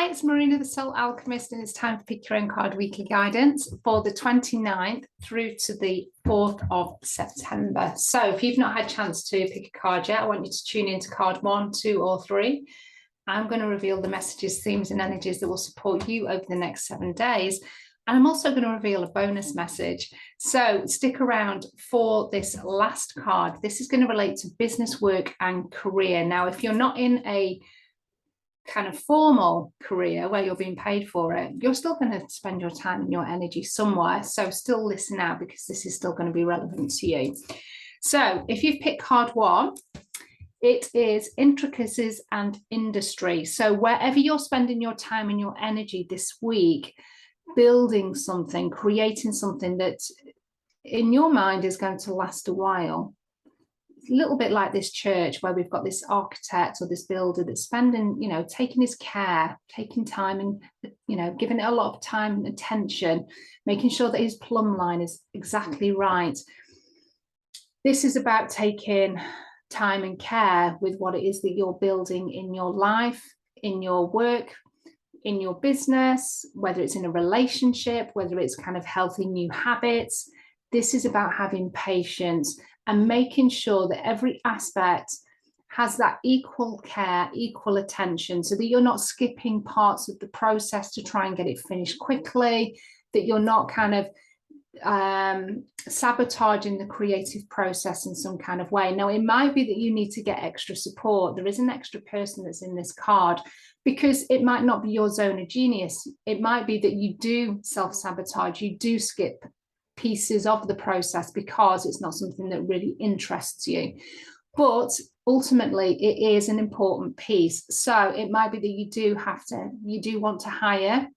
Hi, it's Marina the Soul Alchemist, and it's time for Pick Your Own Card Weekly Guidance for the 29th through to the 4th of September. So if you've not had a chance to pick a card yet, I want you to tune into card 1, 2, or 3. I'm going to reveal the messages, themes, and energies that will support you over the next 7 days. And I'm also going to reveal a bonus message. So stick around for this last card. This is going to relate to business, work, and career. Now, if you're not in a kind of formal career where you're being paid for it, you're still going to spend your time and your energy somewhere. So still listen out, because this is still going to be relevant to you. So if you've picked card 1, it is Intricacies and Industry. So wherever you're spending your time and your energy this week, building something, creating something that in your mind is going to last a while. A little bit like this church where we've got this architect or this builder that's spending, taking his care, taking time and, giving it a lot of time and attention, making sure that his plumb line is exactly right. This is about taking time and care with what it is that you're building in your life, in your work, in your business, whether it's in a relationship, whether it's kind of healthy new habits. This is about having patience and making sure that every aspect has that equal care, equal attention, so that you're not skipping parts of the process to try and get it finished quickly, that you're not kind of sabotaging the creative process in some kind of way. Now, it might be that you need to get extra support. There is an extra person that's in this card, because it might not be your zone of genius. It might be that you do self-sabotage, you do skip pieces of the process because it's not something that really interests you. But ultimately, it is an important piece. So it might be that you do want to hire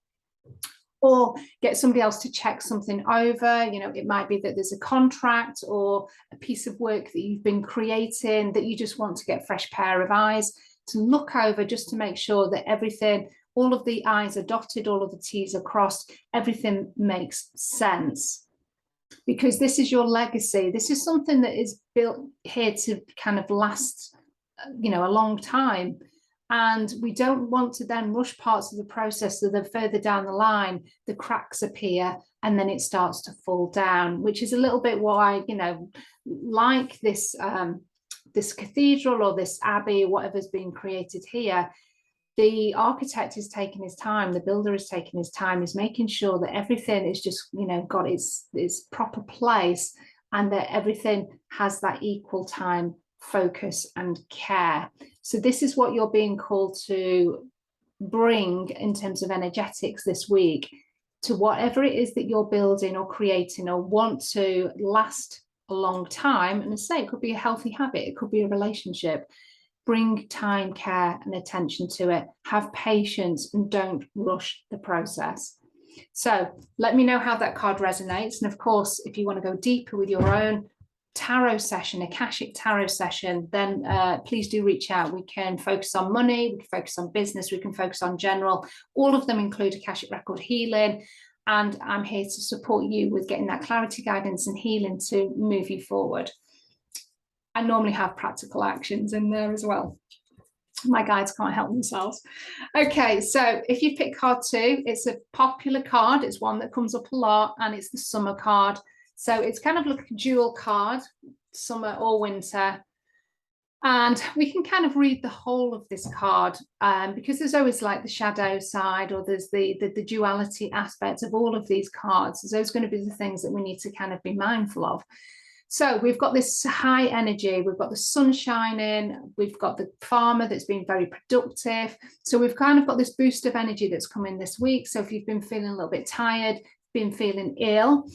or get somebody else to check something over. It might be that there's a contract or a piece of work that you've been creating that you just want to get a fresh pair of eyes to look over, just to make sure that everything, all of the I's are dotted, all of the T's are crossed, everything makes sense. Because this is your legacy. This is something that is built here to kind of last, a long time. And we don't want to then rush parts of the process so that further down the line, the cracks appear and then it starts to fall down, which is a little bit why, like this, this cathedral or this abbey, whatever's being created here, the architect is taking his time, the builder is taking his time, is making sure that everything is just, got its proper place, and that everything has that equal time, focus, and care. So this is what you're being called to bring in terms of energetics this week to whatever it is that you're building or creating or want to last a long time. And I say, it could be a healthy habit, it could be a relationship. Bring time, care, and attention to it. Have patience and don't rush the process. So let me know how that card resonates. And of course, if you want to go deeper with your own tarot session, Akashic tarot session, then please do reach out. We can focus on money, we can focus on business, we can focus on general. All of them include Akashic record healing. And I'm here to support you with getting that clarity, guidance, and healing to move you forward. I normally have practical actions in there as well. My guides can't help themselves. Okay, so if you pick card 2, it's a popular card. It's one that comes up a lot, and it's the summer card. So it's kind of like a dual card, summer or winter. And we can kind of read the whole of this card because there's always like the shadow side, or there's the duality aspect of all of these cards. So those are going to be the things that we need to kind of be mindful of. So we've got this high energy, we've got the sun shining, we've got the farmer that's been very productive. So we've kind of got this boost of energy that's coming this week. So if you've been feeling a little bit tired, been feeling ill,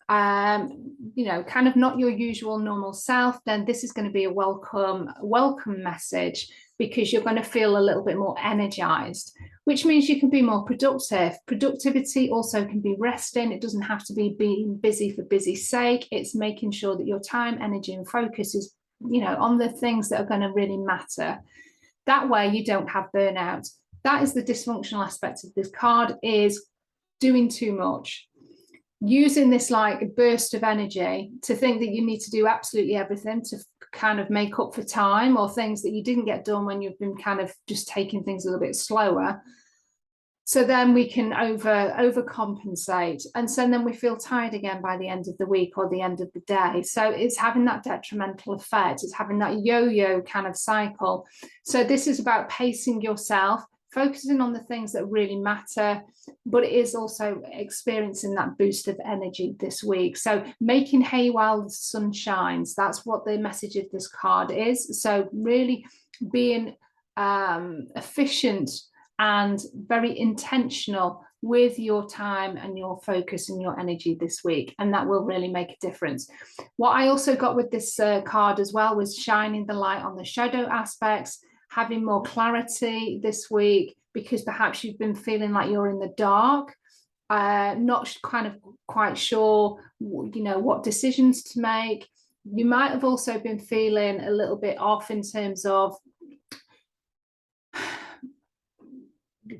kind of not your usual normal self, then this is going to be a welcome message, because you're going to feel a little bit more energized, which means you can be more productive. Productivity also can be resting. It doesn't have to be being busy for busy's sake. It's making sure that your time, energy, and focus is, on the things that are going to really matter. That way you don't have burnout. That is the dysfunctional aspect of this card, is doing too much. Using this like burst of energy to think that you need to do absolutely everything to kind of make up for time, or things that you didn't get done when you've been kind of just taking things a little bit slower. So then we can overcompensate, and so then we feel tired again by the end of the week or the end of the day. So it's having that detrimental effect. It's having that yo-yo kind of cycle. So this is about pacing yourself, focusing on the things that really matter, but it is also experiencing that boost of energy this week. So making hay while the sun shines, that's what the message of this card is. So really being efficient and very intentional with your time and your focus and your energy this week, and that will really make a difference. What I also got with this card as well was shining the light on the shadow aspects, having more clarity this week, because perhaps you've been feeling like you're in the dark, not kind of quite sure, you know, what decisions to make. You might have also been feeling a little bit off in terms of,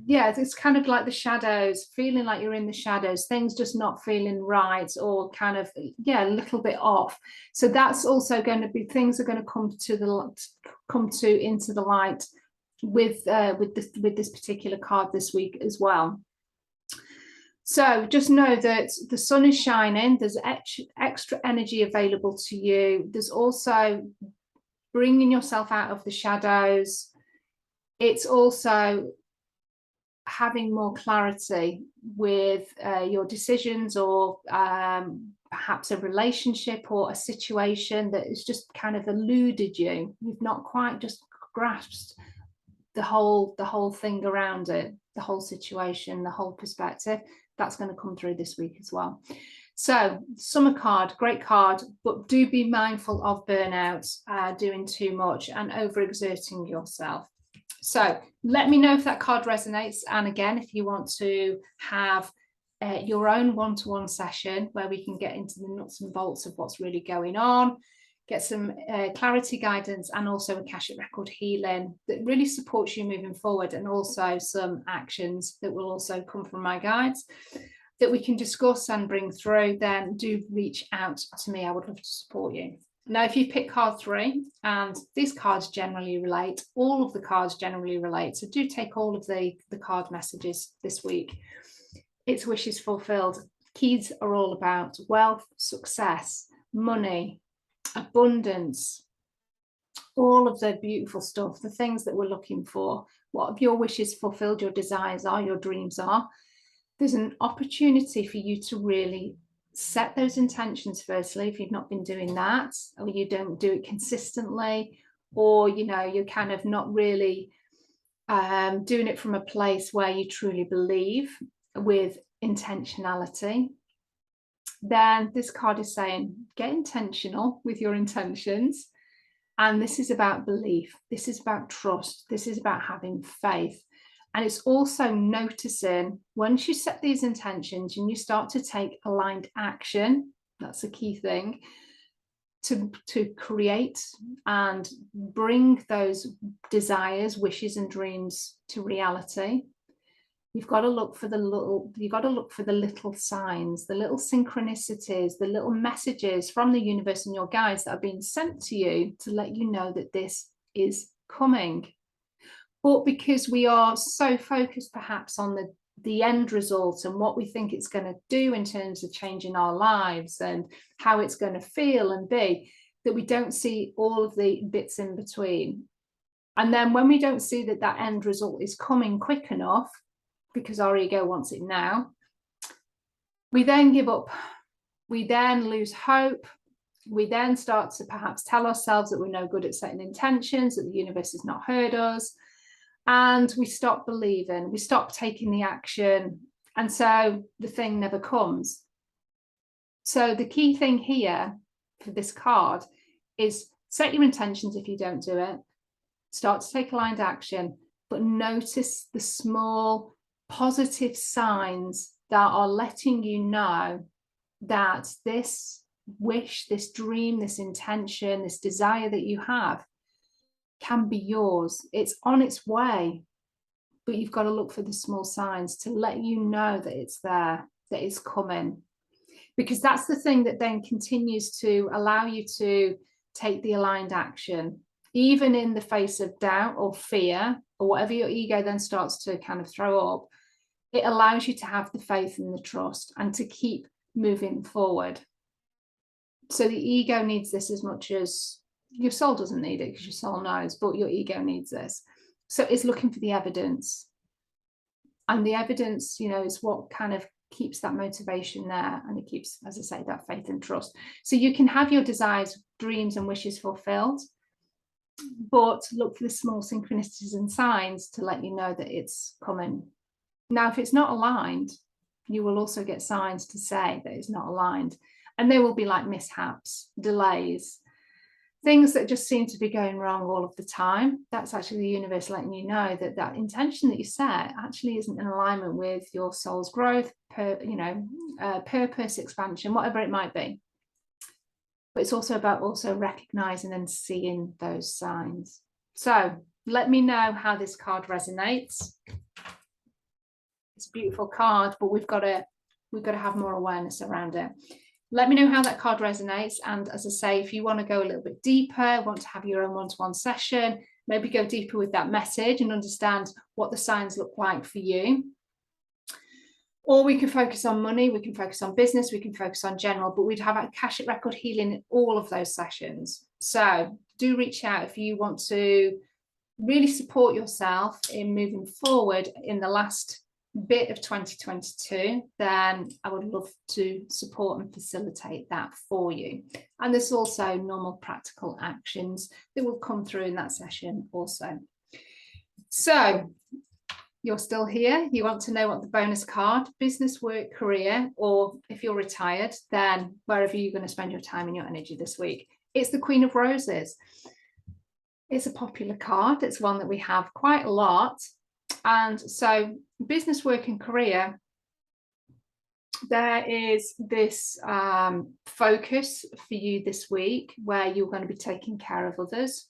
yeah, it's kind of like the shadows, feeling like you're in the shadows, things just not feeling right, or kind of, yeah, a little bit off. So that's also going to be, things are going to come into the light with this particular card this week as well. So just know that the sun is shining, there's extra energy available to you. There's also bringing yourself out of the shadows. It's also having more clarity with your decisions, or perhaps a relationship or a situation that has just kind of eluded you. You've not quite just grasped the whole thing around it, the whole situation, the whole perspective. That's going to come through this week as well. So summer card, great card, but do be mindful of burnout, doing too much and overexerting yourself. So let me know if that card resonates. And again, if you want to have your own one-to-one session where we can get into the nuts and bolts of what's really going on, get some clarity guidance, and also Akashic Record healing that really supports you moving forward, and also some actions that will also come from my guides that we can discuss and bring through, then do reach out to me. I would love to support you. Now, if you pick card 3, and these cards generally relate, all of the cards generally relate, so do take all of the card messages this week. It's wishes fulfilled. Keys are all about wealth, success, money, abundance, all of the beautiful stuff, the things that we're looking for. What have your wishes fulfilled, your desires are, your dreams are. There's an opportunity for you to really set those intentions firstly, if you've not been doing that, or you don't do it consistently, or you know, you're kind of not really doing it from a place where you truly believe with intentionality. Then this card is saying, get intentional with your intentions. And this is about belief. This is about trust. This is about having faith. And it's also noticing, once you set these intentions and you start to take aligned action, that's a key thing, to create and bring those desires, wishes, and dreams to reality. You've got to look for the little signs, the little synchronicities, the little messages from the universe and your guides that are being sent to you to let you know that this is coming. But because we are so focused perhaps on the end result and what we think it's going to do in terms of changing our lives and how it's going to feel and be, that we don't see all of the bits in between. And then when we don't see that end result is coming quick enough, because our ego wants it now, we then give up. We then lose hope. We then start to perhaps tell ourselves that we're no good at setting intentions, that the universe has not heard us. And we stop believing, we stop taking the action. And so the thing never comes. So the key thing here for this card is set your intentions if you don't do it. Start to take aligned action, but notice the small positive signs that are letting you know that this wish, this dream, this intention, this desire that you have can be yours. It's on its way, but you've got to look for the small signs to let you know that it's there, that it's coming. Because that's the thing that then continues to allow you to take the aligned action, even in the face of doubt or fear, or whatever your ego then starts to kind of throw up. It allows you to have the faith and the trust and to keep moving forward. So the ego needs this as much as your soul doesn't need it, because your soul knows, but your ego needs this. So it's looking for the evidence. And the evidence, you know, is what kind of keeps that motivation there, and it keeps, as I say, that faith and trust. So you can have your desires, dreams and wishes fulfilled, but look for the small synchronicities and signs to let you know that it's coming. Now, if it's not aligned, you will also get signs to say that it's not aligned, and they will be like mishaps, delays, things that just seem to be going wrong all of the time. That's actually the universe letting you know that that intention that you set actually isn't in alignment with your soul's growth, purpose, expansion, whatever it might be. But it's also about also recognizing and seeing those signs. So let me know how this card resonates. It's a beautiful card, but we've got to have more awareness around it. Let me know how that card resonates. And as I say, if you want to go a little bit deeper, want to have your own one-to-one session, maybe go deeper with that message and understand what the signs look like for you. Or we can focus on money, we can focus on business, we can focus on general, but we'd have Akashic record healing in all of those sessions. So do reach out if you want to really support yourself in moving forward in the last bit of 2022, then I would love to support and facilitate that for you. And there's also normal practical actions that will come through in that session also. So you're still here, you want to know what the bonus card, business, work, career, or if you're retired, then wherever you're going to spend your time and your energy this week. It's the Queen of Roses. It's a popular card. It's one that we have quite a lot. And so business, work and career, there is this focus for you this week where you're going to be taking care of others,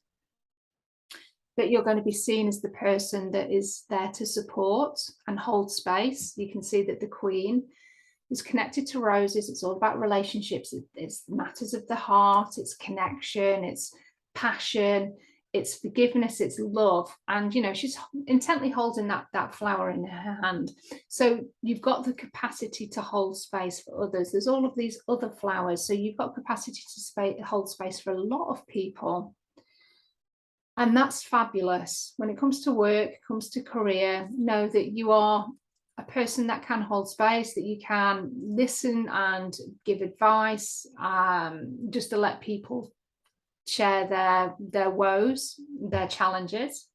that you're going to be seen as the person that is there to support and hold space. You can see that the Queen is connected to roses. It's all about relationships. It's matters of the heart, it's connection, it's passion, it's forgiveness, it's love. And, you know, she's intently holding that flower in her hand. So you've got the capacity to hold space for others. There's all of these other flowers. So you've got capacity to hold space for a lot of people. And that's fabulous. When it comes to work, comes to career, know that you are a person that can hold space, that you can listen and give advice, just to let people share their woes, their challenges.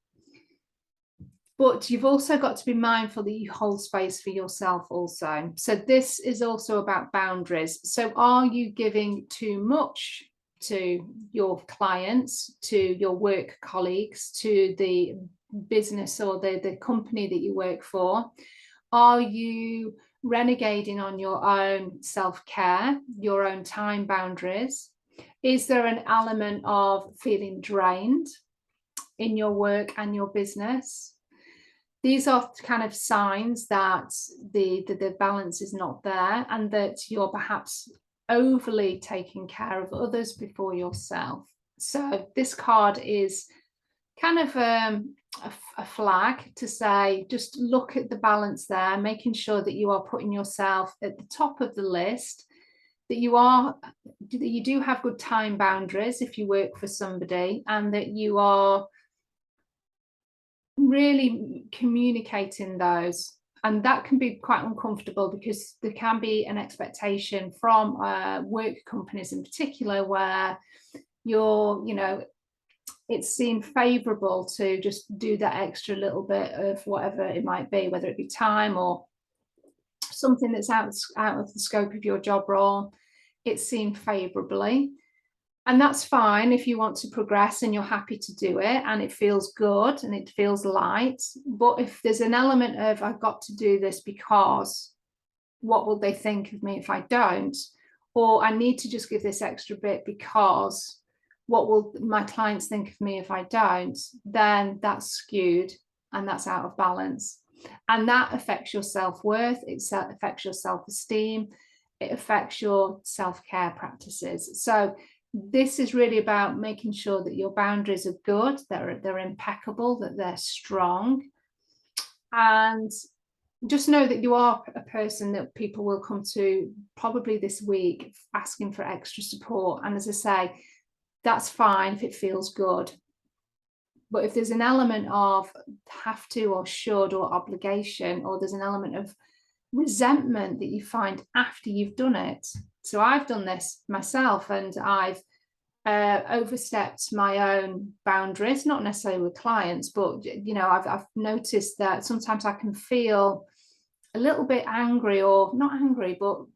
But you've also got to be mindful that you hold space for yourself also. So this is also about boundaries. So are you giving too much to your clients, to your work colleagues, to the business or the company that you work for? Are you renegading on your own self-care, your own time boundaries? Is there an element of feeling drained in your work and your business? These are kind of signs that the balance is not there, and that you're perhaps overly taking care of others before yourself. So this card is kind of a flag to say, just look at the balance there, making sure that you are putting yourself at the top of the list, that you do have good time boundaries if you work for somebody, and that you are really communicating those. And that can be quite uncomfortable, because there can be an expectation from work companies in particular where it's seen favorable to just do that extra little bit of whatever it might be, whether it be time or something that's out of the scope of your job role. It's seen favorably. And that's fine if you want to progress and you're happy to do it and it feels good and it feels light. But if there's an element of, I've got to do this because what will they think of me if I don't? Or I need to just give this extra bit because what will my clients think of me if I don't? Then that's skewed and that's out of balance. And that affects your self-worth, it affects your self-esteem, it affects your self-care practices. So this is really about making sure that your boundaries are good, they're impeccable, that they're strong. And just know that you are a person that people will come to probably this week asking for extra support. And as I say, that's fine if it feels good. But if there's an element of have to or should or obligation, or there's an element of resentment that you find after you've done it. So I've done this myself, and I've overstepped my own boundaries, not necessarily with clients, but I've noticed that sometimes I can feel a little bit angry, or not angry, but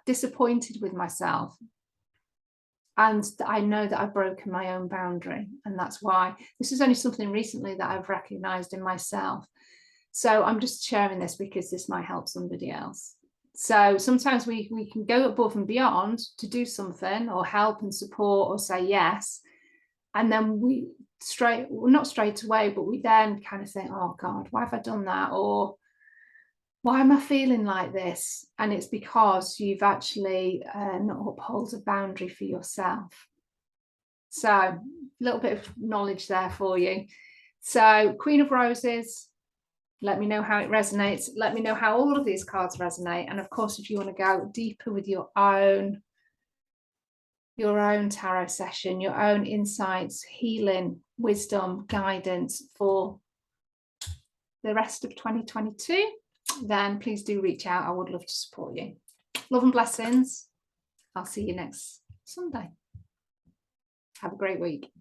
disappointed with myself. And I know that I've broken my own boundary. And that's why this is only something recently that I've recognized in myself. So I'm just sharing this because this might help somebody else. So sometimes we can go above and beyond to do something or help and support or say yes. And then not straight away, but we then kind of think, oh God, why have I done that? Or why am I feeling like this? And it's because you've actually not upheld a boundary for yourself. So a little bit of knowledge there for you. So Queen of Roses, let me know how it resonates. Let me know how all of these cards resonate. And of course, if you want to go deeper with your own tarot session, your own insights, healing, wisdom, guidance for the rest of 2022, then please do reach out. I would love to support you. Love and blessings. I'll see you next Sunday. Have a great week.